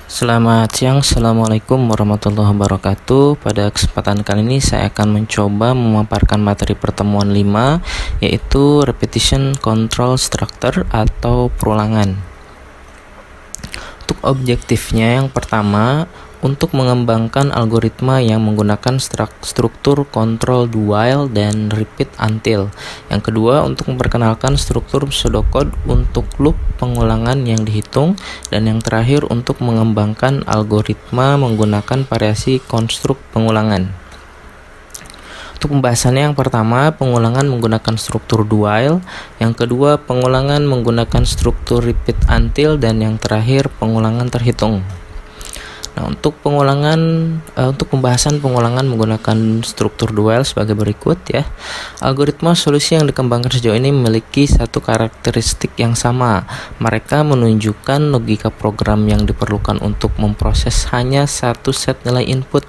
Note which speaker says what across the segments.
Speaker 1: Selamat siang, Assalamualaikum warahmatullahi wabarakatuh. Pada kesempatan kali ini saya akan mencoba memaparkan materi pertemuan 5, yaitu Repetition Control Structure atau perulangan. Untuk objektifnya, yang pertama, untuk mengembangkan algoritma yang menggunakan struktur control do while dan repeat until. Yang kedua, untuk memperkenalkan struktur pseudocode untuk loop pengulangan yang dihitung. Dan yang terakhir, untuk mengembangkan algoritma menggunakan variasi konstruk pengulangan. Untuk pembahasannya, yang pertama, pengulangan menggunakan struktur do while, yang kedua, pengulangan menggunakan struktur repeat until, dan yang terakhir, pengulangan terhitung. Nah, untuk pembahasan pengulangan menggunakan struktur do while sebagai berikut ya. Algoritma solusi yang dikembangkan sejauh ini memiliki satu karakteristik yang sama. Mereka menunjukkan logika program yang diperlukan untuk memproses hanya satu set nilai input.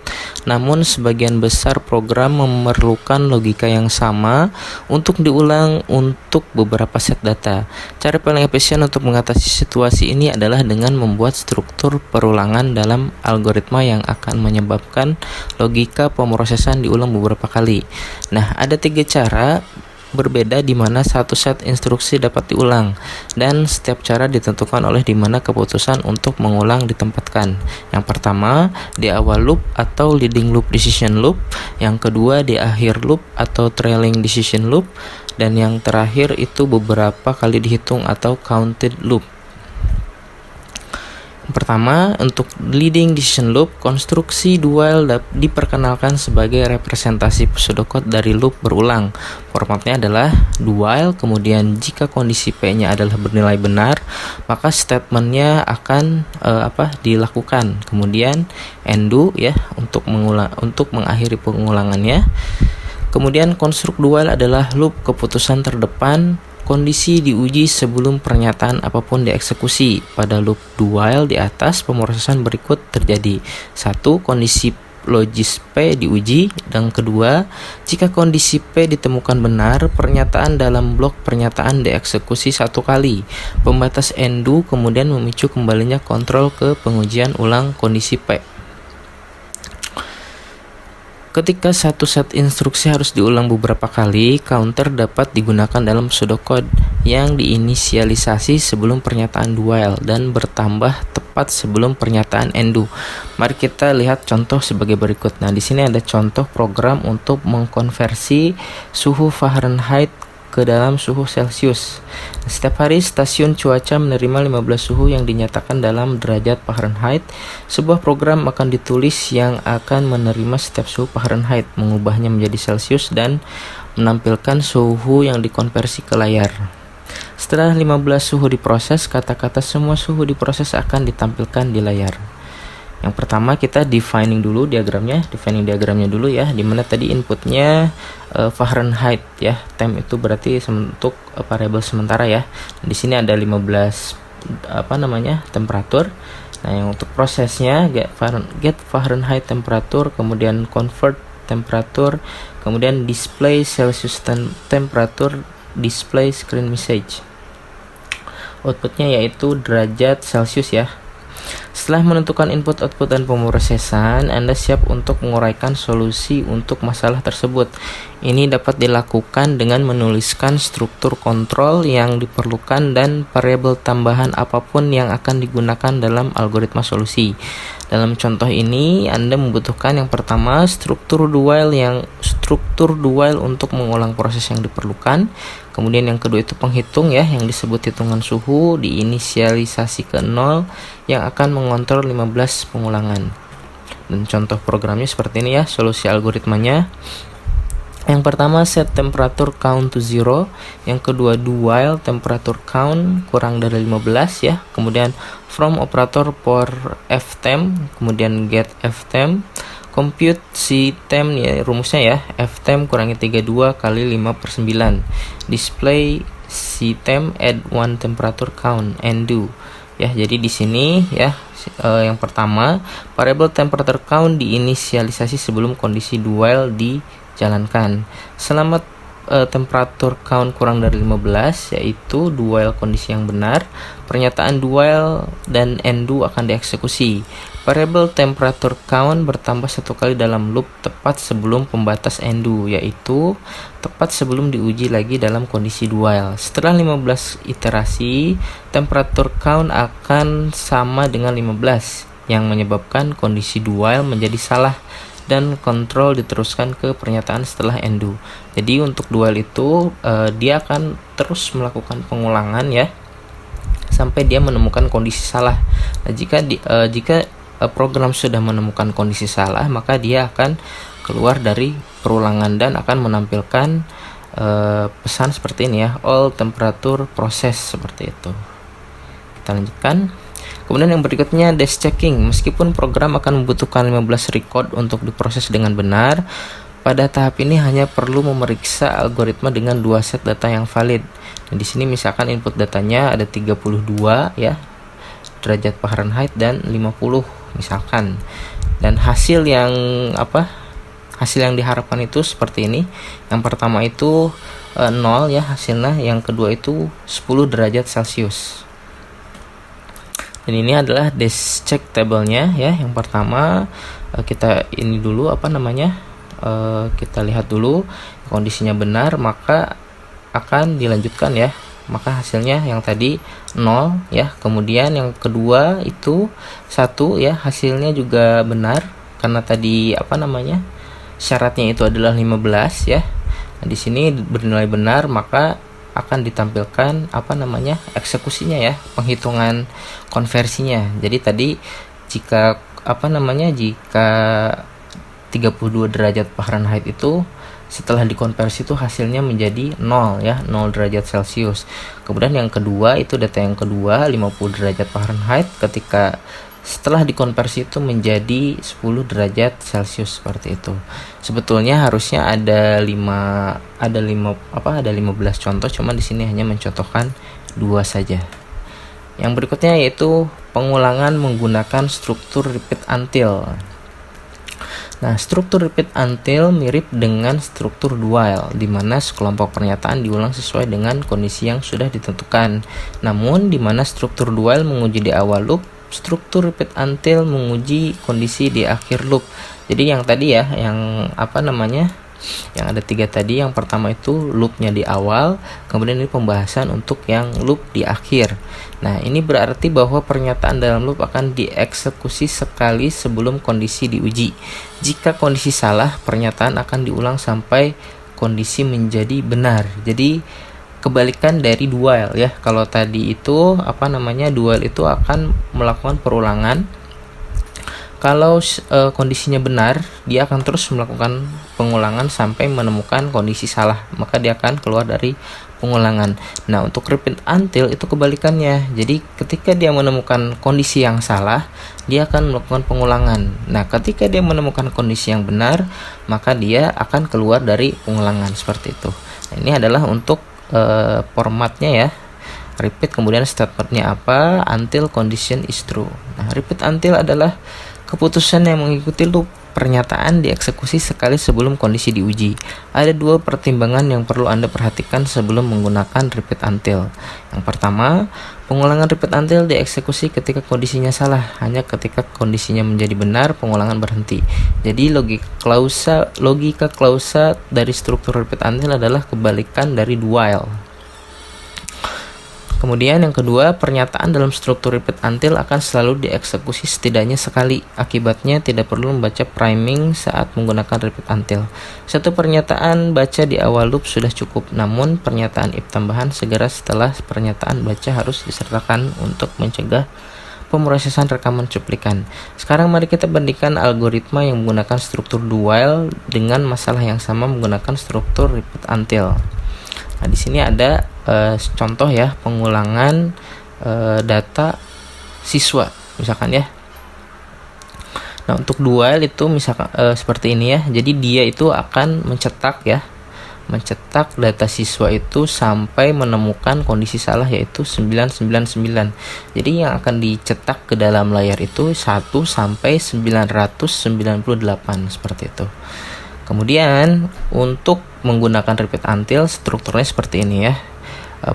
Speaker 1: Namun sebagian besar program memerlukan logika yang sama untuk diulang untuk beberapa set data. Cara paling efisien untuk mengatasi situasi ini adalah dengan membuat struktur perulangan dalam algoritma yang akan menyebabkan logika pemrosesan diulang beberapa kali. Nah, ada 3 cara berbeda di mana satu set instruksi dapat diulang, dan setiap cara ditentukan oleh di mana keputusan untuk mengulang ditempatkan. Yang pertama, di awal loop atau leading loop decision loop, yang kedua di akhir loop atau trailing decision loop, dan yang terakhir itu beberapa kali dihitung atau counted loop. Pertama, untuk leading decision loop, konstruksi do while diperkenalkan sebagai representasi pseudocode dari loop berulang. Formatnya adalah do while, kemudian jika kondisi P-nya adalah bernilai benar, maka statementnya akan dilakukan. Kemudian undo ya untuk mengakhiri pengulangannya. Kemudian konstruk do while adalah loop keputusan terdepan. Kondisi diuji sebelum pernyataan apapun dieksekusi. Pada loop do while di atas, pemrosesan berikut terjadi. 1. Kondisi logis P diuji. Dan kedua, jika kondisi P ditemukan benar, pernyataan dalam blok pernyataan dieksekusi 1 kali. Pembatas undo kemudian memicu kembalinya kontrol ke pengujian ulang kondisi P. Ketika satu set instruksi harus diulang beberapa kali, counter dapat digunakan dalam pseudocode yang diinisialisasi sebelum pernyataan do while dan bertambah tepat sebelum pernyataan undo. Mari kita lihat contoh sebagai berikut. Nah, di sini ada contoh program untuk mengkonversi suhu Fahrenheit ke dalam suhu Celcius. Setiap hari stasiun cuaca menerima 15 suhu yang dinyatakan dalam derajat Fahrenheit. Sebuah program akan ditulis yang akan menerima setiap suhu Fahrenheit, mengubahnya menjadi Celcius, dan menampilkan suhu yang dikonversi ke layar. Setelah 15 suhu diproses, kata-kata semua suhu diproses akan ditampilkan di layar. Yang pertama, kita defining diagramnya dulu ya, dimana tadi inputnya Fahrenheit ya. Temp itu berarti untuk variabel sementara ya. Di sini ada 15 temperatur. Nah, yang untuk prosesnya get Fahrenheit temperatur, kemudian convert temperatur, kemudian display Celsius temperatur, display screen message. Outputnya yaitu derajat Celcius ya. Setelah menentukan input, output, dan pemrosesan, Anda siap untuk menguraikan solusi untuk masalah tersebut. Ini dapat dilakukan dengan menuliskan struktur kontrol yang diperlukan dan variabel tambahan apapun yang akan digunakan dalam algoritma solusi. Dalam contoh ini, Anda membutuhkan yang pertama struktur do while untuk mengulang proses yang diperlukan. Kemudian yang kedua itu penghitung ya, yang disebut hitungan suhu, diinisialisasi ke 0 yang akan mengontrol 15 pengulangan. Dan contoh programnya seperti ini ya, solusi algoritmanya. Yang pertama set temperatur count to 0, yang kedua do while temperatur count kurang dari 15 ya. Kemudian from operator for ftemp, kemudian get ftemp, compute si temp ya, rumusnya ya, ftemp kurangi 32 kali 5/9, display si temp add 1 temperature count and do ya. Jadi di sini ya, yang pertama variable temperature count diinisialisasi sebelum kondisi do while dijalankan. Selama temperatur count kurang dari 15, yaitu do while kondisi yang benar, pernyataan do while dan end do akan dieksekusi. Variable temperature count bertambah satu kali dalam loop tepat sebelum pembatas end do, yaitu tepat sebelum diuji lagi dalam kondisi do while. Setelah 15 iterasi, temperature count akan sama dengan 15, yang menyebabkan kondisi do while menjadi salah dan kontrol diteruskan ke pernyataan setelah end do. Jadi untuk do while itu dia akan terus melakukan pengulangan ya sampai dia menemukan kondisi salah. Nah, jika program sudah menemukan kondisi salah, maka dia akan keluar dari perulangan dan akan menampilkan pesan seperti ini ya, all temperature process, seperti itu. Kita lanjutkan. Kemudian yang berikutnya dash checking. Meskipun program akan membutuhkan 15 record untuk diproses dengan benar, pada tahap ini hanya perlu memeriksa algoritma dengan dua set data yang valid. Nah, di sini misalkan input datanya ada 32 ya, derajat Fahrenheit dan 50 misalkan. Dan hasil yang diharapkan itu seperti ini. Yang pertama itu 0 ya hasilnya, yang kedua itu 10 derajat Celcius. Dan ini adalah dash check tabelnya ya. Yang pertama kita ini dulu kita lihat dulu kondisinya benar, maka akan dilanjutkan ya. Maka hasilnya yang tadi 0 ya. Kemudian yang kedua itu 1 ya, hasilnya juga benar karena tadi syaratnya itu adalah 15 ya. Nah, di sini bernilai benar, maka akan ditampilkan eksekusinya ya, penghitungan konversinya. Jadi tadi jika 32 derajat Fahrenheit itu setelah dikonversi itu hasilnya menjadi 0 ya, 0 derajat Celcius. Kemudian yang kedua itu data yang kedua 50 derajat Fahrenheit, ketika setelah dikonversi itu menjadi 10 derajat Celcius, seperti itu. Sebetulnya harusnya ada 15 contoh, cuman di sini hanya mencontohkan 2 saja. Yang berikutnya yaitu pengulangan menggunakan struktur repeat until. Nah, struktur repeat until mirip dengan struktur do while, di mana sekelompok pernyataan diulang sesuai dengan kondisi yang sudah ditentukan. Namun, di mana struktur do while menguji di awal loop, struktur repeat until menguji kondisi di akhir loop. Jadi yang tadi ya, yang ada 3 tadi, yang pertama itu loopnya di awal, kemudian ini pembahasan untuk yang loop di akhir. Nah, ini berarti bahwa pernyataan dalam loop akan dieksekusi sekali sebelum kondisi diuji. Jika kondisi salah, pernyataan akan diulang sampai kondisi menjadi benar. Jadi kebalikan dari do while ya. Kalau tadi itu do while itu akan melakukan perulangan. Kalau kondisinya benar, dia akan terus melakukan pengulangan sampai menemukan kondisi salah, maka dia akan keluar dari pengulangan. Nah, untuk repeat until itu kebalikannya. Jadi ketika dia menemukan kondisi yang salah, dia akan melakukan pengulangan. Nah, ketika dia menemukan kondisi yang benar, maka dia akan keluar dari pengulangan, seperti itu. Nah, ini adalah untuk formatnya ya. Repeat, kemudian statementnya apa, until condition is true. Nah, repeat until adalah keputusan yang mengikuti loop. Pernyataan dieksekusi sekali sebelum kondisi diuji. Ada 2 pertimbangan yang perlu Anda perhatikan sebelum menggunakan repeat until. Yang pertama, pengulangan repeat until dieksekusi ketika kondisinya salah. Hanya ketika kondisinya menjadi benar, pengulangan berhenti. Jadi logika klausa dari struktur repeat until adalah kebalikan dari do while. Kemudian yang kedua, pernyataan dalam struktur repeat until akan selalu dieksekusi setidaknya sekali. Akibatnya tidak perlu membaca priming saat menggunakan repeat until. Satu pernyataan baca di awal loop sudah cukup, namun pernyataan if tambahan segera setelah pernyataan baca harus disertakan untuk mencegah pemrosesan rekaman cuplikan. Sekarang mari kita bandingkan algoritma yang menggunakan struktur do while dengan masalah yang sama menggunakan struktur repeat until. Nah, di sini ada contoh ya, pengulangan data siswa misalkan ya. Nah, untuk do while itu misalkan seperti ini ya. Jadi dia itu akan mencetak data siswa itu sampai menemukan kondisi salah, yaitu 999. Jadi yang akan dicetak ke dalam layar itu 1 sampai 998, seperti itu. Kemudian untuk menggunakan repeat until, strukturnya seperti ini ya.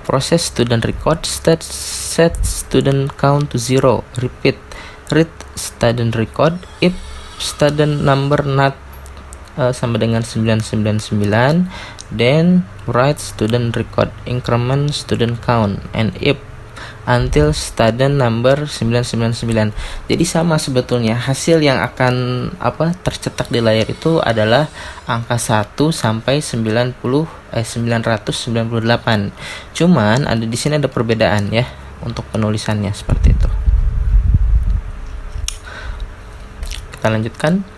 Speaker 1: Proses student record, set student count to 0, repeat read student record if student number not sama dengan 999, then write student record increment student count and if until student number 999. Jadi sama sebetulnya, hasil yang akan tercetak di layar itu adalah angka 1 sampai 998. Cuman ada di sini ada perbedaan ya untuk penulisannya seperti itu. Kita lanjutkan.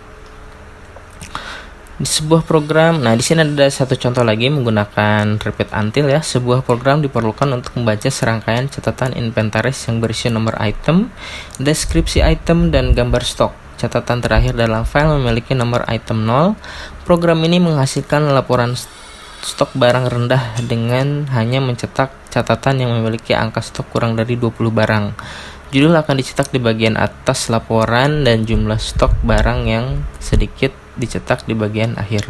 Speaker 1: Di sebuah program, nah di sini ada satu contoh lagi menggunakan repeat until ya. Sebuah program diperlukan untuk membaca serangkaian catatan inventaris yang berisi nomor item, deskripsi item, dan gambar stok. Catatan terakhir dalam file memiliki nomor item 0. Program ini menghasilkan laporan stok barang rendah dengan hanya mencetak catatan yang memiliki angka stok kurang dari 20 barang. Judul akan dicetak di bagian atas laporan dan jumlah stok barang yang sedikit dicetak di bagian akhir.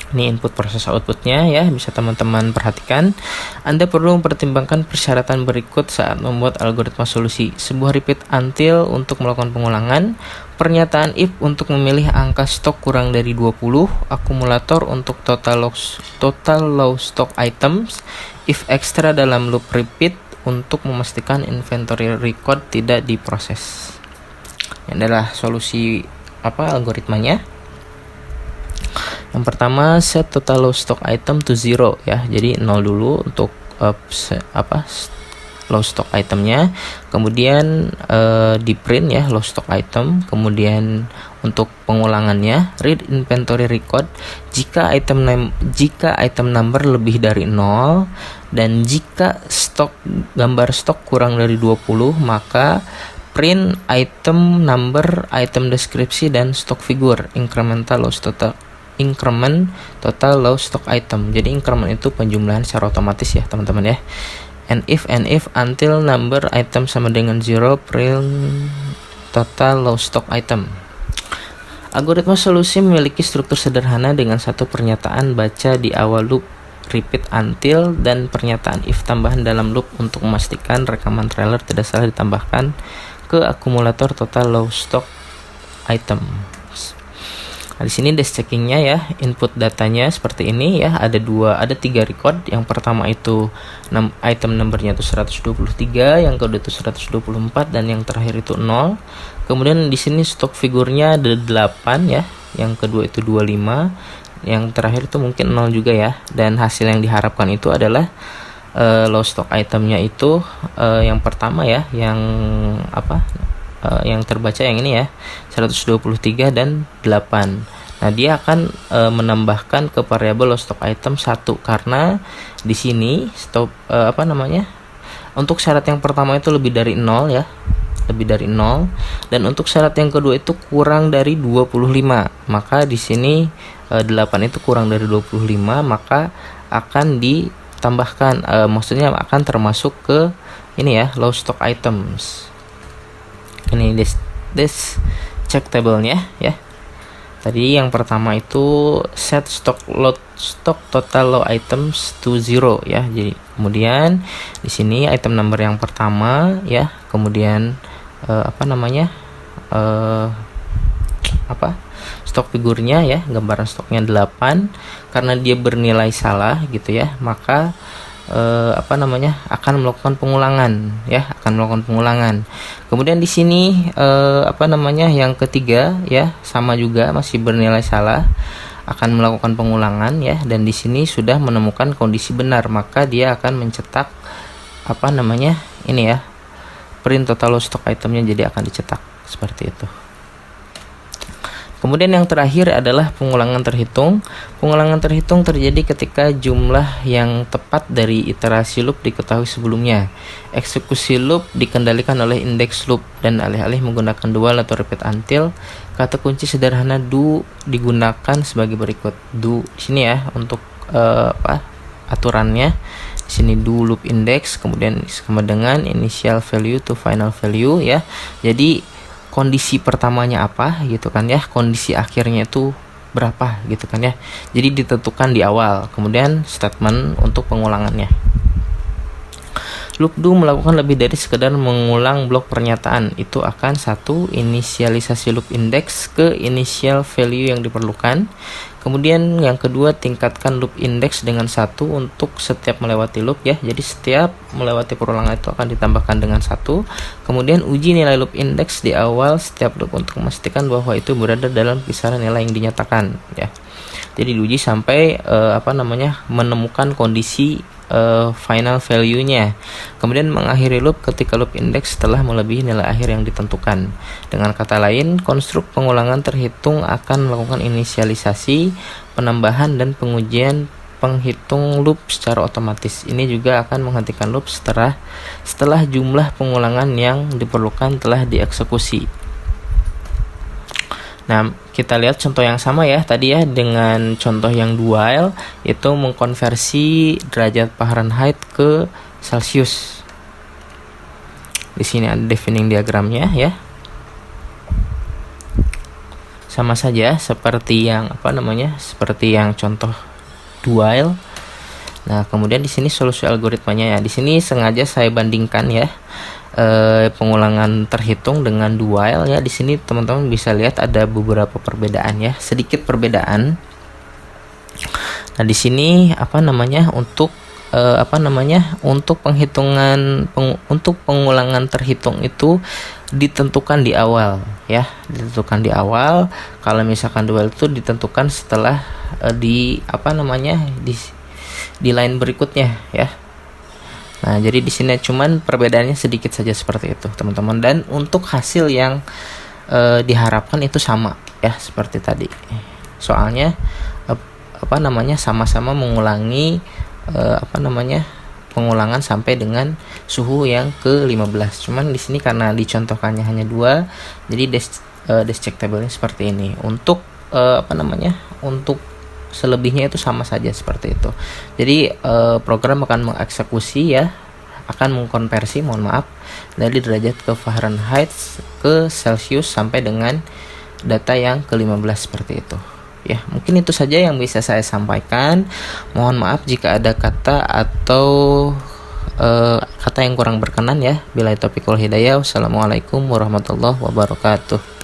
Speaker 1: Ini input proses outputnya ya, bisa teman-teman perhatikan. Anda perlu mempertimbangkan persyaratan berikut saat membuat algoritma solusi. Sebuah repeat until untuk melakukan pengulangan, pernyataan if untuk memilih angka stok kurang dari 20, akumulator untuk total low stock items, if extra dalam loop repeat untuk memastikan inventory record tidak diproses. Ini adalah solusi algoritmanya. Yang pertama, set total low stock item to 0 ya. Jadi 0 dulu untuk low stock itemnya. Kemudian di print ya low stock item. Kemudian untuk pengulangannya, read inventory record jika item number lebih dari 0 dan jika gambar stok kurang dari 20, maka print item number, item deskripsi, dan stock figure. Increment total low stock item. Jadi increment itu penjumlahan secara otomatis ya teman-teman ya. And if until number item sama dengan 0, print total low stock item. Algoritma solusi memiliki struktur sederhana dengan satu pernyataan baca di awal loop repeat until dan pernyataan if tambahan dalam loop untuk memastikan rekaman trailer tidak salah ditambahkan ke akumulator total low stock item. Nah, di sini dash checkingnya ya, input datanya seperti ini ya, ada 3 record. Yang pertama itu item numbernya itu 123, yang kedua itu 124, dan yang terakhir itu 0. Kemudian di sini stok figurnya ada 8 ya, yang kedua itu 25, yang terakhir itu mungkin 0 juga ya. Dan hasil yang diharapkan itu adalah low stock itemnya itu yang pertama ya, yang terbaca yang ini ya, 123 dan 8. Nah, dia akan menambahkan ke variabel low stock item 1 karena di sini untuk syarat yang pertama itu lebih dari 0 ya, dan untuk syarat yang kedua itu kurang dari 25. Maka di sini 8 itu kurang dari 25, maka akan ditambahkan maksudnya akan termasuk ke ini ya, low stock items. Ini this check table-nya ya. Tadi yang pertama itu set stock total low items to 0 ya. Jadi kemudian di sini item number yang pertama ya, kemudian stok figurnya ya, gambaran stoknya 8. Karena dia bernilai salah gitu ya, maka akan melakukan pengulangan ya, Kemudian di sini yang ketiga ya, sama juga masih bernilai salah, akan melakukan pengulangan ya, dan di sini sudah menemukan kondisi benar, maka dia akan mencetak ini ya, print total low stock itemnya, jadi akan dicetak seperti itu. Kemudian yang terakhir adalah pengulangan terhitung. Pengulangan terhitung terjadi ketika jumlah yang tepat dari iterasi loop diketahui sebelumnya. Eksekusi loop dikendalikan oleh index loop dan alih-alih menggunakan dual atau repeat until, kata kunci sederhana do digunakan sebagai berikut. Do di sini ya untuk aturannya. Di sini do loop index, kemudian sama dengan initial value to final value ya. Jadi kondisi pertamanya apa gitu kan ya, kondisi akhirnya itu berapa gitu kan ya. Jadi ditentukan di awal, kemudian statement untuk pengulangannya. Loop do melakukan lebih dari sekedar mengulang blok pernyataan. Itu akan satu, inisialisasi loop index ke initial value yang diperlukan. Kemudian yang kedua, tingkatkan loop index dengan satu untuk setiap melewati loop ya. Jadi setiap melewati perulangan itu akan ditambahkan dengan satu. Kemudian uji nilai loop index di awal setiap loop untuk memastikan bahwa itu berada dalam kisaran nilai yang dinyatakan ya. Jadi diuji sampai menemukan kondisi final value-nya. Kemudian mengakhiri loop ketika loop index telah melebihi nilai akhir yang ditentukan. Dengan kata lain, konstruk pengulangan terhitung akan melakukan inisialisasi, penambahan dan pengujian penghitung loop secara otomatis. Ini juga akan menghentikan loop setelah jumlah pengulangan yang diperlukan telah dieksekusi. Nah, kita lihat contoh yang sama ya tadi ya, dengan contoh yang dual itu mengkonversi derajat Fahrenheit ke Celsius. Di sini ada defining diagramnya ya. Sama saja seperti yang seperti yang contoh dual. Nah, kemudian di sini solusi algoritmanya ya. Di sini sengaja saya bandingkan ya. Pengulangan terhitung dengan dual ya. Di sini teman-teman bisa lihat ada beberapa perbedaan ya, sedikit perbedaan. Nah, di sini untuk penghitungan untuk pengulangan terhitung itu ditentukan di awal ya, ditentukan di awal. Kalau misalkan dual itu ditentukan setelah di line berikutnya ya. Nah, jadi di sini cuman perbedaannya sedikit saja seperti itu, teman-teman. Dan untuk hasil yang diharapkan itu sama ya, seperti tadi. Soalnya sama-sama mengulangi pengulangan sampai dengan suhu yang ke-15. Cuman di sini karena dicontohkannya hanya 2, jadi descheck tabelnya seperti ini. Untuk untuk selebihnya itu sama saja seperti itu. Jadi program akan mengeksekusi ya, akan mengkonversi dari derajat ke Fahrenheit ke Celsius sampai dengan data yang ke-15 seperti itu. Ya, mungkin itu saja yang bisa saya sampaikan. Mohon maaf jika ada kata atau kata yang kurang berkenan ya. Billahi taufiq wal hidayah. Wassalamualaikum warahmatullahi wabarakatuh.